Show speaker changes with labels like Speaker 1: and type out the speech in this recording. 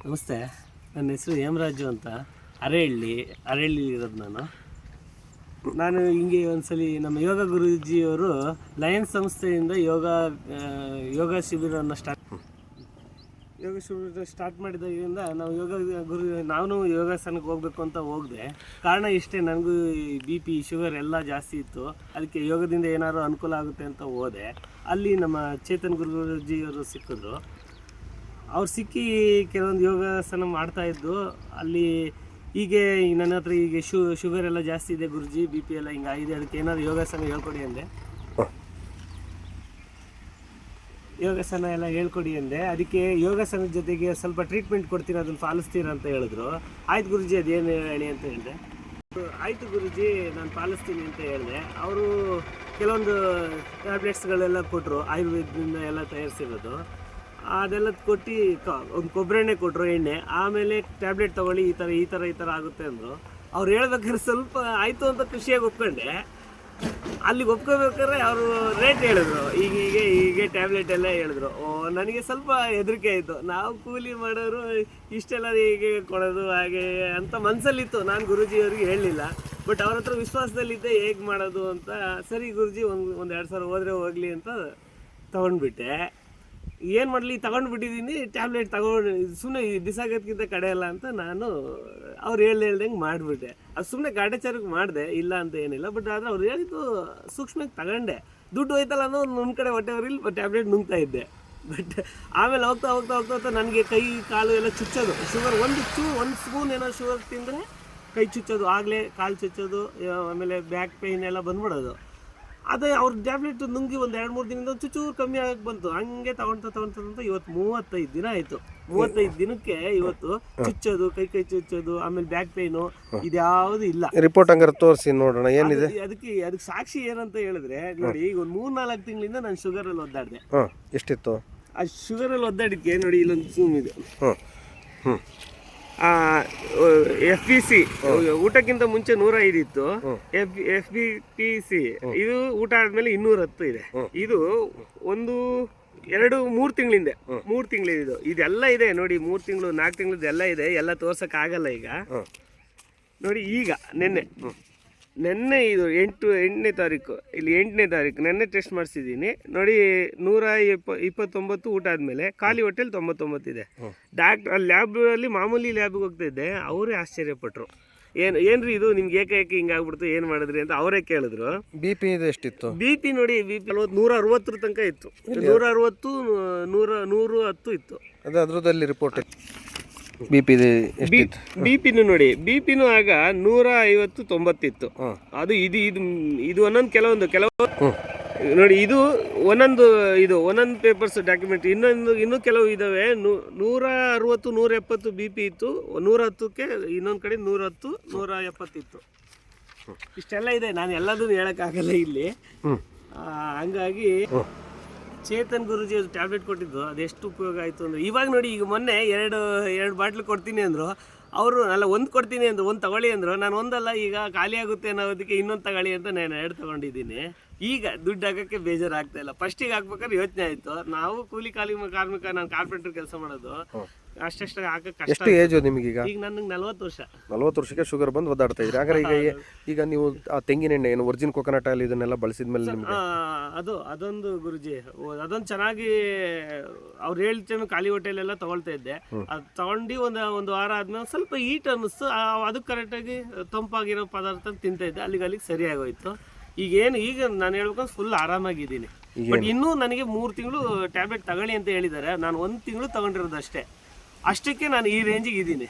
Speaker 1: ನಮಸ್ತೆ, ನನ್ನ ಹೆಸರು ಹೇಮರಾಜು ಅಂತ. ಅರೇಹಳ್ಳಿ ಇರೋದು ನಾನು ಹಿಂಗೆ ಒಂದ್ಸಲಿ ನಮ್ಮ ಯೋಗ ಗುರೂಜಿಯವರು ಲಯನ್ಸ್ ಸಂಸ್ಥೆಯಿಂದ ಯೋಗ ಶಿಬಿರವನ್ನು ಸ್ಟಾರ್ಟ್ ಮಾಡಿದಾಗಿಂದ ನಾನು ಯೋಗಾಸನಕ್ಕೆ ಹೋಗ್ಬೇಕು ಅಂತ ಹೋಗಿದೆ. ಕಾರಣ ಇಷ್ಟೇ, ನನಗೂ BP ಶುಗರ್ ಎಲ್ಲ ಜಾಸ್ತಿ ಇತ್ತು. ಅದಕ್ಕೆ ಯೋಗದಿಂದ ಏನಾದ್ರು ಅನುಕೂಲ ಆಗುತ್ತೆ ಅಂತ ಹೋದೆ. ಅಲ್ಲಿ ನಮ್ಮ ಚೇತನ್ ಗುರೂಜಿಯವರು ಸಿಕ್ಕಿದ್ರು. ಅವ್ರು ಸಿಕ್ಕಿ ಕೆಲವೊಂದು ಯೋಗಾಸನ ಮಾಡ್ತಾಯಿದ್ದು. ಅಲ್ಲಿ ಹೀಗೆ ನನ್ನ ಹತ್ರ ಈಗ ಶುಗರ್ ಎಲ್ಲ ಜಾಸ್ತಿ ಇದೆ ಗುರುಜಿ, BP ಎಲ್ಲ ಹಿಂಗಾಗಿದೆ, ಅದಕ್ಕೆ ಏನಾದ್ರು ಯೋಗಾಸನ ಹೇಳ್ಕೊಡಿ ಅಂದೆ. ಅದಕ್ಕೆ ಯೋಗಾಸನದ ಜೊತೆಗೆ ಸ್ವಲ್ಪ ಟ್ರೀಟ್ಮೆಂಟ್ ಕೊಡ್ತೀನಿ, ಅದನ್ನು ಪಾಲಿಸ್ತೀರಾ ಅಂತ ಹೇಳಿದ್ರು. ಆಯ್ತು ಗುರುಜಿ, ಅದೇನು ಹೇಳಿ ಅಂತ ಹೇಳಿದೆ. ಆಯಿತು ಗುರುಜಿ, ನಾನು ಪಾಲಿಸ್ತೀನಿ ಅಂತ ಹೇಳಿದೆ. ಅವರು ಕೆಲವೊಂದು ಟ್ಯಾಬ್ಲೆಟ್ಸ್ಗಳೆಲ್ಲ ಕೊಟ್ಟರು, ಆಯುರ್ವೇದದಿಂದ ಎಲ್ಲ ತಯಾರಿಸಿರೋದು. ಅದೆಲ್ಲ ಕೊಟ್ಟು ಒಂದು ಕೊಬ್ಬರಿ ಎಣ್ಣೆ ಕೊಟ್ಟರು, ಎಣ್ಣೆ. ಆಮೇಲೆ ಟ್ಯಾಬ್ಲೆಟ್ ತೊಗೊಳ್ಳಿ, ಈ ಥರ ಆಗುತ್ತೆ ಅಂದರು. ಅವ್ರು ಹೇಳ್ಬೇಕಾದ್ರೆ ಸ್ವಲ್ಪ ಆಯಿತು ಅಂತ ಖುಷಿಯಾಗಿ ಒಪ್ಕೊಂಡೆ. ಅಲ್ಲಿಗೆ ಒಪ್ಕೋಬೇಕಾದ್ರೆ ಅವರು ರೇಟ್ ಹೇಳಿದ್ರು, ಹೀಗೆ ಟ್ಯಾಬ್ಲೆಟ್ ಎಲ್ಲ ಹೇಳಿದ್ರು. ನನಗೆ ಸ್ವಲ್ಪ ಹೆದರಿಕೆ ಆಯಿತು. ನಾವು ಕೂಲಿ ಮಾಡೋರು ಇಷ್ಟೆಲ್ಲ ಹೀಗೆ ಕೊಡೋದು ಹಾಗೆ ಅಂತ ಮನಸ್ಸಲ್ಲಿತ್ತು. ನಾನು ಗುರೂಜಿಯವ್ರಿಗೆ ಹೇಳಲಿಲ್ಲ, ಬಟ್ ಅವ್ರ ಹತ್ರ ವಿಶ್ವಾಸದಲ್ಲಿದ್ದೆ ಹೇಗೆ ಮಾಡೋದು ಅಂತ. ಸರಿ ಗುರೂಜಿ, ಒಂದು 2,000 ಹೋದರೆ ಹೋಗಲಿ ಅಂತ ತೊಗೊಂಡ್ಬಿಟ್ಟೆ. ಏನು ಮಾಡಲಿ, ತೊಗೊಂಡ್ಬಿಟ್ಟಿದ್ದೀನಿ ಟ್ಯಾಬ್ಲೆಟ್. ಸುಮ್ಮನೆ ಬಿಸಾಗೋದಕ್ಕಿಂತ ಕಡೆಯಲ್ಲ ಅಂತ ನಾನು ಅವ್ರು ಹೇಳ್ದಂಗೆ ಮಾಡಿಬಿಟ್ಟೆ. ಅದು ಸುಮ್ಮನೆ ಕಾಟಾಚಾರಕ್ಕೆ ಮಾಡಿದೆ, ಇಲ್ಲ ಅಂತ ಏನಿಲ್ಲ. ಬಟ್ ಆದರೆ ಅವ್ರು ಹೇಳಿದ್ದು ಸೂಕ್ಷ್ಮಕ್ಕೆ ತಗೊಂಡೆ. ದುಡ್ಡು ಹೋಯ್ತಲ್ಲ ಅನ್ನೋ ನನ್ನ ಕಡೆ ಹೊಟ್ಟೆವ್ರಿಲ್ಲ, ಟ್ಯಾಬ್ಲೆಟ್ ನುಂಗ್ತಾ ಇದ್ದೆ. ಬಟ್ ಆಮೇಲೆ ಹೋಗ್ತಾ ನನಗೆ ಕೈ ಕಾಲು ಎಲ್ಲ ಚುಚ್ಚೋದು. ಶುಗರ್ ಒಂದು ಸ್ಪೂನ್ ಏನೋ ಶುಗರ್ ತಿಂದರೆ ಕೈ ಚುಚ್ಚೋದು, ಆಗಲೇ ಕಾಲು ಚುಚ್ಚೋದು, ಆಮೇಲೆ ಬ್ಯಾಕ್ ಪೇಯ್ನ್ ಎಲ್ಲ ಬಂದ್ಬಿಡೋದು. ಅದೇ ಅವ್ರ ಟ್ಯಾಬ್ಲೆಟ್ ನುಂಗಿ ಒಂದು 2-3 ದಿನದಿಂದ ಚೂರು ಕಮ್ಮಿ ಆಗಕ್ಕೆ ಬಂತು. ಹಂಗೆ ತಗೊಳ್ತಾ ಇವತ್ತು 35 ದಿನ ಆಯಿತು. 35 ದಿನಕ್ಕೆ ಇವತ್ತು ಚುಚ್ಚೋದು, ಕೈ ಚುಚ್ಚೋದು, ಆಮೇಲೆ ಬ್ಯಾಕ್ ಪೇಯ್ನು ಇದ್ಯಾವುದು ಇಲ್ಲ.
Speaker 2: ರಿಪೋರ್ಟ್ ಹಂಗಾರೆ ತೋರಿಸಿ ನೋಡೋಣ ಏನಿದೆ.
Speaker 1: ಅದಕ್ಕೆ ಸಾಕ್ಷಿ ಏನಂತ ಹೇಳಿದ್ರೆ, ನೋಡಿ, ಈಗ ಒಂದು 3-4 ತಿಂಗಳಿಂದ ನಾನು ಶುಗರಲ್ಲಿ ಒದ್ದಾಡಿದೆ.
Speaker 2: ಎಷ್ಟಿತ್ತು
Speaker 1: ಆ ಶುಗರಲ್ಲಿ ಒದ್ದಾಡಿದ್ಕೆ? ನೋಡಿ, ಇಲ್ಲೊಂದು ಝೂಮ್ ಇದೆ. FBC ಊಟಕ್ಕಿಂತ ಮುಂಚೆ 105 ಇತ್ತು. FBPC ಇದು ಊಟ ಆದ್ಮೇಲೆ 210 ಇದೆ. ಇದು 3 ತಿಂಗಳಿಂದ 3 ತಿಂಗಳಿದು ಇದೆಲ್ಲ ಇದೆ. ನೋಡಿ, 3 ತಿಂಗಳು 4 ತಿಂಗಳದ್ದು ಎಲ್ಲ ಇದೆ. ಎಲ್ಲ ತೋರ್ಸಕ್ ಆಗಲ್ಲ ಈಗ. ನೋಡಿ, ಈಗ ನೆನ್ನೆ ಇದು 8ನೇ ತಾರೀಕು, ಇಲ್ಲಿ 8ನೇ ತಾರೀಕು ನೆನ್ನೆ ಟೆಸ್ಟ್ ಮಾಡಿಸಿದ್ದೀನಿ. ನೋಡಿ, 129 ಊಟ ಆದಮೇಲೆ ಖಾಲಿ ಹೊಟ್ಟೆಲಿ 99 ಇದೆ. ಡಾಕ್ಟರ್ ಲ್ಯಾಬಲ್ಲಿ ಮಾಮೂಲಿ ಲ್ಯಾಬ್ಗೆ ಹೋಗ್ತಾ ಇದ್ದೆ. ಅವರೇ ಆಶ್ಚರ್ಯಪಟ್ಟರು, ಏನ್ರಿ ಇದು ನಿಮ್ಗೆ ಏಕೆ ಹಿಂಗಾಗ್ಬಿಡ್ತು, ಏನು ಮಾಡಿದ್ರಿ ಅಂತ ಅವರೇ ಕೇಳಿದ್ರು.
Speaker 2: BP ಎಷ್ಟಿತ್ತು?
Speaker 1: BP ನೋಡಿ, BP 160 ತನಕ ಇತ್ತು. 160, 110 ಇತ್ತು.
Speaker 2: ಅದೇ ಅದರದಲ್ಲಿ ರಿಪೋರ್ಟ್
Speaker 1: ಬಿಪಿನು ನೋಡಿ, ಬಿಪಿನು ಆಗ 150-90 ಇತ್ತು. ಅದು ಇದು ಒಂದೊಂದು ಕೆಲವು ನೋಡಿ, ಇದು ಒಂದೊಂದು ಪೇಪರ್ಸ್ ಡಾಕ್ಯುಮೆಂಟ್. ಇನ್ನೂ ಕೆಲವು ಇದಾವೆ. 160-170 BP ಇತ್ತು. 110ಕ್ಕೆ ಇನ್ನೊಂದು ಕಡೆ 110-170 ಇತ್ತು. ಇಷ್ಟೆಲ್ಲ ಇದೆ. ನಾನು ಎಲ್ಲದನ್ನು ಹೇಳೋಕ್ಕಾಗಲ್ಲ ಇಲ್ಲಿ. ಹಂಗಾಗಿ ಚೇತನ್ ಗುರೂಜಿ ಟ್ಯಾಬ್ಲೆಟ್ ಕೊಟ್ಟಿದ್ದು ಅದೆಷ್ಟು ಉಪಯೋಗ ಆಯಿತು ಅಂದರೆ, ಇವಾಗ ನೋಡಿ, ಈಗ ಮೊನ್ನೆ ಎರಡು ಬಾಟ್ಲು ಕೊಡ್ತೀನಿ ಅಂದರು ಅವರು. ಒಂದು ಕೊಡ್ತೀನಿ ಅಂದರು, ಒಂದು ತಗೊಳ್ಳಿ ಅಂದರು. ನಾನು ಒಂದಲ್ಲ, ಈಗ ಖಾಲಿ ಆಗುತ್ತೆ ಅನ್ನೋದಕ್ಕೆ ಇನ್ನೊಂದು ತಗೊಳ್ಳಿ ಅಂತ ನಾನು 2 ತಗೊಂಡಿದ್ದೀನಿ. ಈಗ ದುಡ್ಡು ಹಾಕೋಕ್ಕೆ ಬೇಜಾರಾಗ್ತಾ ಇಲ್ಲ. ಫಸ್ಟಿಗೆ ಹಾಕ್ಬೇಕಾದ್ರೆ ಯೋಚನೆ ಆಯಿತು. ನಾವು ಕೂಲಿ ಕಾರ್ಮಿಕ, ನಾನು ಕಾರ್ಪೆಂಟರ್ ಕೆಲಸ ಮಾಡೋದು. ಅಷ್ಟು ಹಾಕಕ್ಕೆ
Speaker 2: ಎಷ್ಟು ಏಜು ನಿಮಗೆ? ಈಗ
Speaker 1: ನನಗೆ 40 ವರ್ಷ.
Speaker 2: 40 ವರ್ಷಕ್ಕೆ ಶುಗರ್ ಬಂದು ಒದ್ದಾಡ್ತಾ ಇದ್ರಿ. ಹಾಗಾದ್ರೆ ಈಗ ನೀವು ಆ ತೆಂಗಿನ ಎಣ್ಣೆ ಏನು ಒರಿಜಿನ್ ಕೊಕೊನಟ್ ಆಯಿಲ್ ಇದನ್ನೆಲ್ಲ ಬಳಸಿದ್ಮೇಲೆ ನಿಮಗೆ
Speaker 1: ಅದೊಂದು ಗುರುಜಿ, ಅದೊಂದು ಚೆನ್ನಾಗಿ ಅವ್ರು ಹೇಳ್ತೇನೆ ಖಾಲಿ ಹೊಟ್ಟೆಲೆಲ್ಲ ತಗೊಳ್ತಾ ಇದ್ದೆ. ಅದು ತಗೊಂಡು ಒಂದು ವಾರ ಆದ್ಮೇಲೆ ಸ್ವಲ್ಪ ಹೀಟ್ ಅನ್ನಿಸ್ತು. ಅದಕ್ಕೆ ಕರೆಕ್ಟಾಗಿ ತಂಪಾಗಿರೋ ಪದಾರ್ಥ ತಿಂತಾ ಇದ್ದೆ. ಅಲ್ಲಿಗೆ ಸರಿಯಾಗೋಯ್ತು. ಈಗ ನಾನು ಹೇಳ್ಬೇಕಂದ್ರೆ ಫುಲ್ ಆರಾಮಾಗಿದ್ದೀನಿ. ಬಟ್ ಇನ್ನೂ ನನಗೆ 3 ತಿಂಗಳು ಟ್ಯಾಬ್ಲೆಟ್ ತಗೊಳ್ಳಿ ಅಂತ ಹೇಳಿದ್ದಾರೆ. ನಾನು 1 ತಿಂಗಳು ತಗೊಂಡಿರೋದು ಅಷ್ಟೇ. ಅಷ್ಟಕ್ಕೆ ನಾನು ಈ ರೇಂಜಿಗೆ ಇದ್ದೀನಿ.